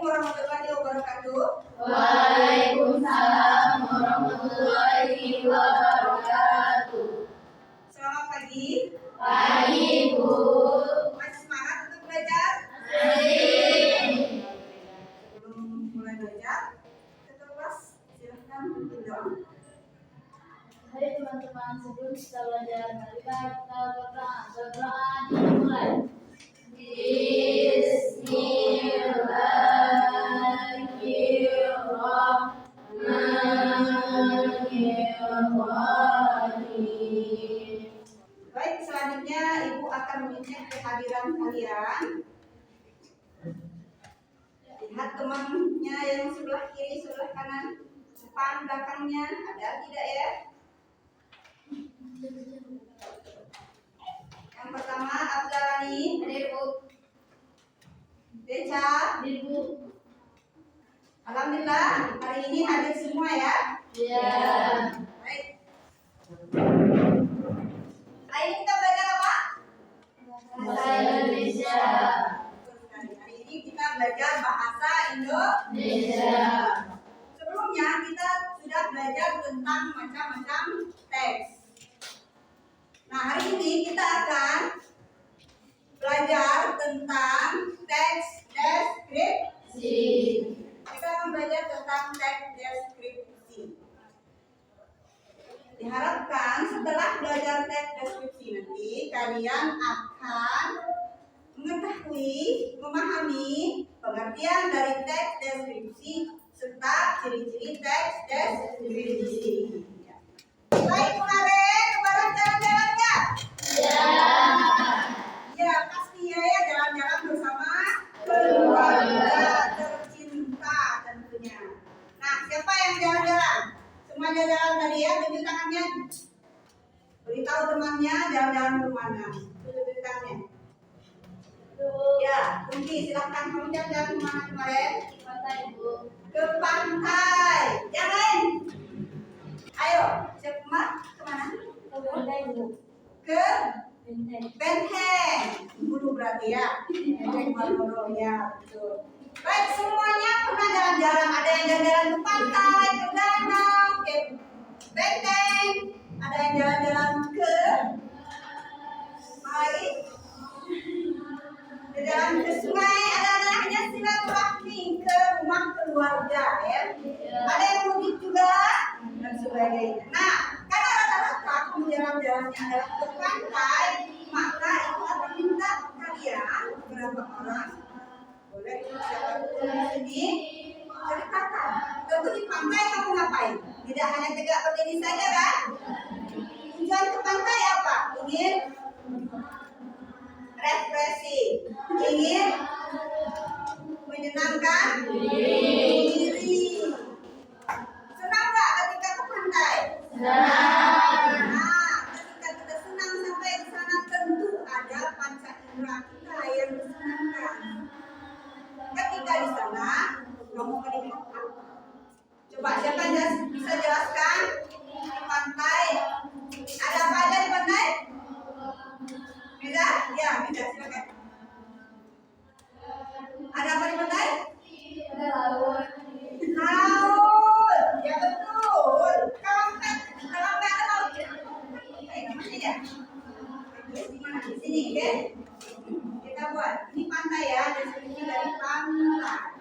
Assalamualaikum warahmatullahi wabarakatuh. Waalaikumsalam warahmatullahi wabarakatuh. Selamat pagi. Pagi, Bu. Masih semangat untuk belajar? Masih. Sebelum mulai belajar, ketua kelas silahkan bikin doa. Hai teman-teman, sebelum kita belajar, marilah kita berdoa dimulai. Bismillahirrahmanirrahim. Baik, selanjutnya Ibu akan mengecek kehadiran kalian. Lihat temannya yang sebelah kiri, sebelah kanan, depan, belakangnya, ada tidak ya? Yang pertama, Abdalani, Deca, Ibu. Alhamdulillah, hari ini hadir semua ya. Ya. Baik. Hari ini kita belajar apa? Bahasa Indonesia. Hari ini kita belajar bahasa Indonesia. Sebelumnya kita sudah belajar tentang macam-macam teks. Nah, hari ini kita akan belajar tentang teks deskripsi. Kita akan belajar tentang teks deskripsi. Diharapkan setelah belajar teks deskripsi nanti kalian akan mengetahui, memahami pengertian dari teks deskripsi serta ciri-ciri teks deskripsi. Baik kemarin, kemarin jalan-jalan nggak? Ya. Ya pasti ya, jalan-jalan bersama keluarga tercinta tentunya. Nah, siapa yang jalan-jalan? Semuanya jalan tadi ya, tunjuk tangannya. Beritahu temannya jalan-jalan ke mana. Tunjuk tangannya. Ya, Kunci silahkan kamu jalan-jalan ke mana kemarin? Pantai, Bu. Ke pantai. Yang lain? Ayo, siapa kemana? Pantai, Bu. Ke Benteng. Benteng. Dulu berarti ya. Benteng Marlboro ya, betul. Baik, semuanya pernah jalan-jalan. Ada yang jalan-jalan ke pantai, ke danau, ke benteng. Ada yang jalan-jalan ke baik. Jalan ke sungai, ada hanya silaturahmi ke rumah keluarga ya. Ada yang mudik juga dan sebagainya. Nah, karena rata-rata jalan-jalannya adalah ke pantai, maka itu akan minta kalian beberapa orang boleh siapa di sini ceritakan. Tentu di pantai kamu ngapain? Tidak hanya tegak berdiri saja kan? Tujuan ke pantai apa? Ingin refreshing, ingin menyenangkan diri. Senang nggak ketika ke pantai? Nah, ketika kita senang sampai di sana tentu ada panca indera kita yang disenangkan. Ketika di sana kamu melihat apa? Coba siapa bisa jelaskan di pantai? Ada apa aja di pantai? Beda? Ya, beda. Silakan. Ada apa di pantai? Ada laut. Laut. Ya betul. Kalau nggak ada laut, namanya ya. Di mana? Di sini, oke? Kita buat. Ini pantai ya. Deskripsi dari pantai.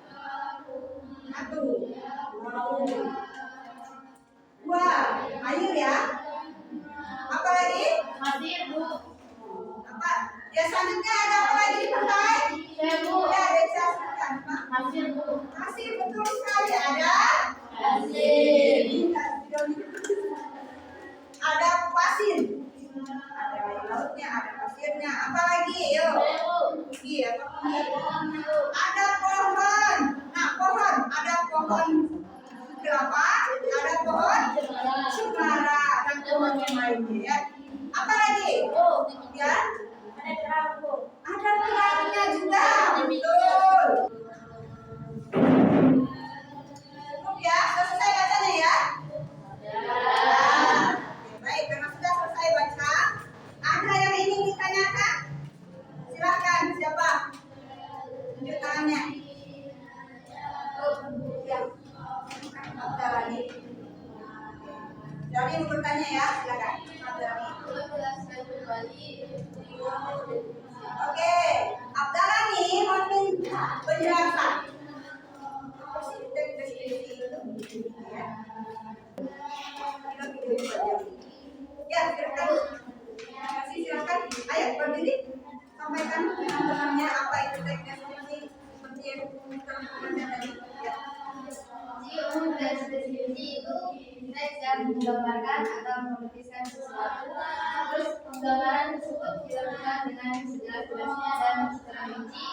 Satu. Laut. Dua. Air ya. Apa lagi? Pasir, Bu. Apa? Ya selanjutnya ada apa lagi di pantai? Ya, Bu. Ya, Deca sebutkan, Pak. Pasir, Bu. Pasir, betul sekali. Ada Pasir. ada pasir. Ada air lautnya, ada pasirnya. Apa lagi? Yuk. Iya, apa lagi? Ada pohon. Nah, pohon. Ada pohon kelapa, ada pohon cemara, dan pohon yang lainnya ya. Apa lagi? Ya. Ada kerapu. Ada kerangnya juga, betul. Cukup ya, selesai bacanya ya. Nah, oke, baik, karena sudah selesai baca, ada yang ingin ditanyakan? Silakan, siapa? Tunjuk tangannya. ya, silakan. Abdali. Menjelaskan kembali Oke, Abdallah nih mau minta penjelasan. Apa sih deskripsi itu? Ya. Ya, silakan. Silakan. Ayo berdiri. Sampaikan teman-temannya apa itu teks deskripsi seperti yang teman-temannya tadi. Ya. Umum deskripsi itu teks yang menggambarkan atau melukiskan sesuatu. Terus penggambaran tersebut dilakukan dengan sejelas-jelasnya dan secara rinci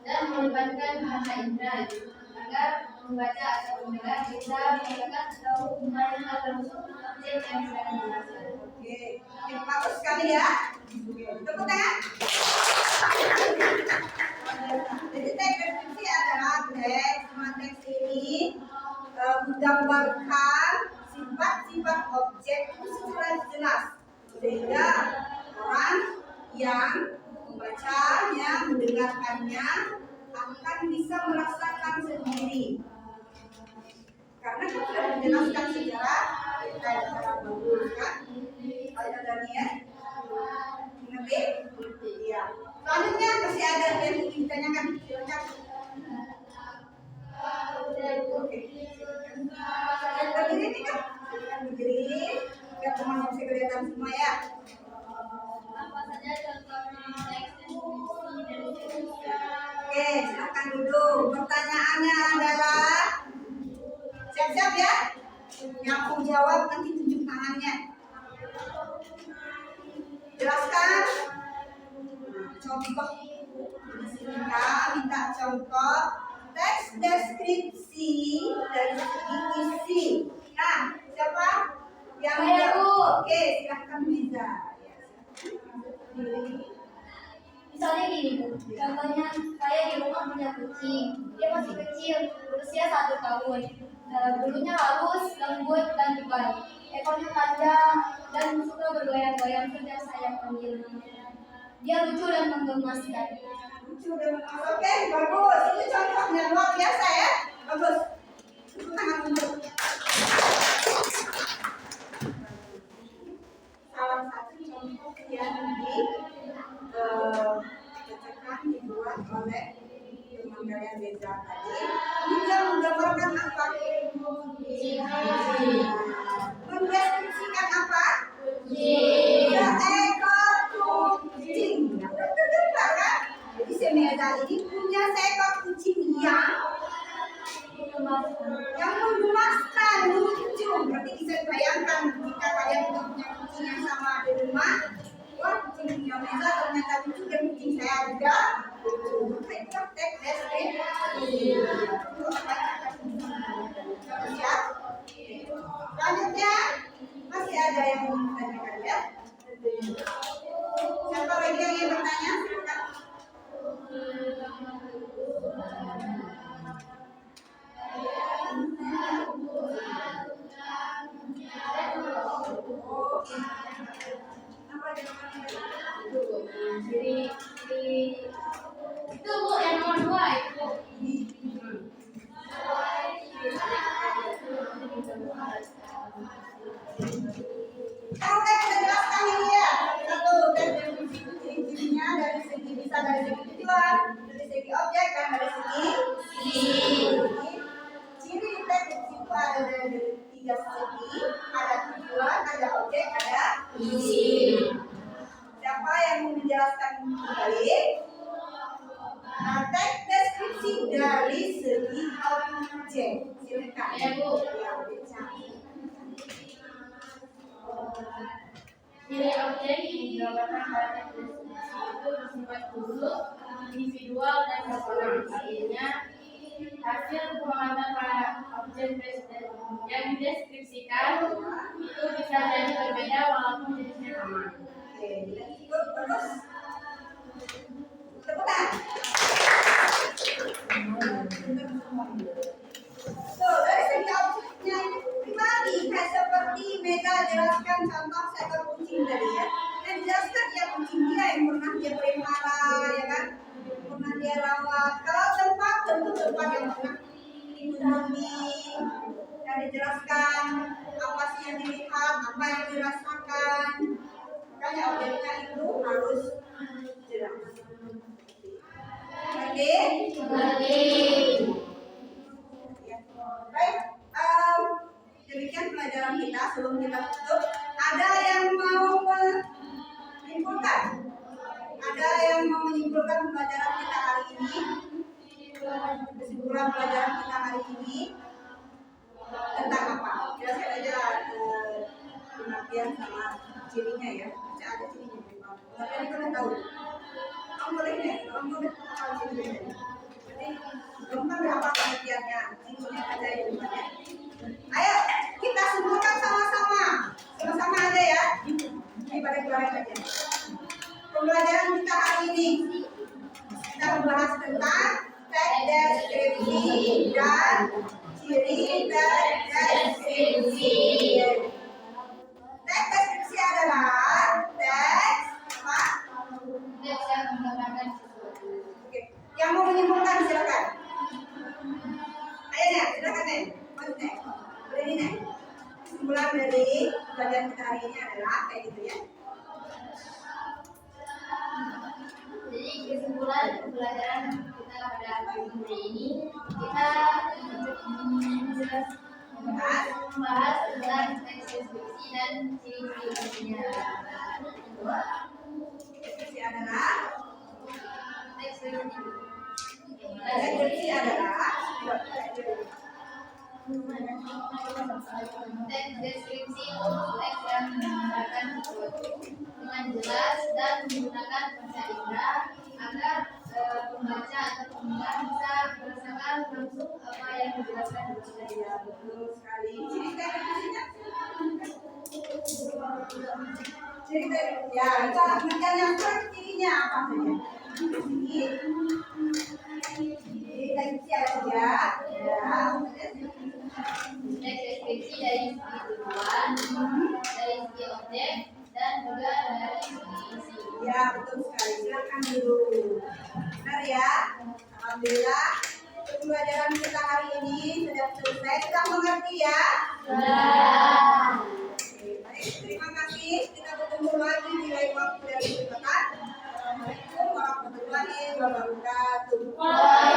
dan melibatkan bahasa indera agar membaca atau mendengar bisa mengatakan atau mengenal langsung objek yang sedang dijelaskan. Oke, bagus sekali ya. Tepuk tangan. Jadi teks deskripsi adalah teks ini menggambarkan sifat-sifat objek itu secara jelas sehingga orang yang membacanya, mendengarkannya akan bisa merasakan sendiri karena sudah dijelaskan secara detail, secara bagus kan. Ada ya, ngerti? Iya. Selanjutnya masih ada yang ingin ditanyakan, silakan. Oke. Berdiri nih kan? Silakan berdiri. Biar teman-teman bisa kelihatan semua ya. Apa saja contoh teks deskripsi dari Oke, silakan duduk. Pertanyaannya adalah siap-siap ya. Yang mau jawab nanti tunjuk tangannya. Jelaskan. Contoh. Kita minta contoh teks deskripsi dari segi isi. Nah, siapa yang Saya, Bu. Oke, silakan Miza. Misalnya gini Bu, contohnya saya di rumah punya kucing, dia masih kecil, berusia 1 tahun. Bulunya halus, lembut, dan tebal. Ekornya panjang dan suka bergoyang-goyang sejak saya panggil. Dia lucu dan menggemaskan. Oke, bagus. Itu contohnya luar biasa ya. Bagus. Tepuk tangan untuk salah satu contoh yang dibuat oleh teman kalian Reza tadi. Dia menggambarkan apa? Mendeskripsikan apa? Seekor kucing. Betul kan? Jadi Semeza ini punya seekor kucing yang menggemaskan, lucu. Berarti bisa dibayangkan jika kalian punya kucing yang sama di rumah. Wah, kucing Meza ternyata lucu dan kucing saya juga lucu. Itu teks deskripsi. Siap? Selanjutnya masih ada yang mau ditanyakan ya? Siapa lagi yang ingin bertanya? Silakan. Itu Bu, yang nomor 2 itu. Kamu kan sudah jelaskan ini ya. Satu, teks deskripsi itu ciri-cirinya dari segi bisa dari segi tujuan, dari segi objek dan dari segi ciri teks deskripsi itu ada dari 3 segi, ada tujuan, ada objek, ada isi. Siapa yang mau menjelaskan kembali? Teks deskripsi dari segi objek. Silakan. Ya, Bu. Ya, bicara. Ciri objek yang digambarkan pada teks deskripsi itu bersifat khusus, individual, dan personal. Artinya, hasil pengamatan pada objek yang dideskripsikan itu bisa jadi berbeda walaupun jenisnya sama. Oke, bagus. Tepuk tangan. Tuh, dari segi objeknya ini pribadi, kayak seperti Mega jelaskan contoh seekor kucing tadi ya. Dan jelaskan ya kucing dia yang pernah dia pelihara, ya kan? Pernah dia rawat. Kalau tempat, tentu tempat yang pernah dikunjungi. Dan dijelaskan apa sih yang dilihat, apa yang dirasakan. Makanya objeknya itu harus jelas. Oke? Ya. Baik, demikian pelajaran kita. Sebelum kita tutup, ada yang mau menyimpulkan? Ada yang mau menyimpulkan pelajaran kita hari ini? Kesimpulan pelajaran kita hari ini tentang apa? Jelaskan aja pengertian sama cirinya ya. Bisa ada cirinya. Pengertian itu udah tahu. Kamu boleh nih, kamu udah tahu cirinya. Jadi kamu kan udah apa pengertiannya? Cirinya aja ya depannya. Ayo kita simpulkan sama-sama. Sama-sama aja ya. Ini pada keluaran aja. Pembelajaran kita hari ini kita membahas tentang teks deskripsi dan ciri teks deskripsi. Teks deskripsi adalah teks apa? Teks yang menggambarkan sesuatu. Oke, yang mau menyimpulkan silakan. Ayo nih, silakan nih. Maksudnya, berdiri nih. Kesimpulan dari pelajaran kita hari ini adalah kayak gitu ya. Jadi kesimpulan pembelajaran kita pada hari ini kita membahas tentang teks deskripsi dan ciri-cirinya. Deskripsi adalah Teks deskripsi. deskripsi adalah Teks deskripsi itu teks yang menggambarkan sesuatu dengan jelas dan menggunakan bahasa indra agar pembaca atau pendengar bisa merasakan langsung apa yang dijelaskan di dalam. betul sekali. Ciri ya itu anak yang cirinya apa saja? Deskripsi aja ya. Teks deskripsi dari segi tujuan, dari segi objek, dan juga dari segi isi. Ya betul sekali. Silakan dulu. Benar ya. Alhamdulillah pembelajaran kita hari ini sudah selesai. Sudah mengerti ya? Oke, baik. Terima kasih. Kita bertemu lagi di lain waktu dan kesempatan. Assalamualaikum warahmatullahi wabarakatuh.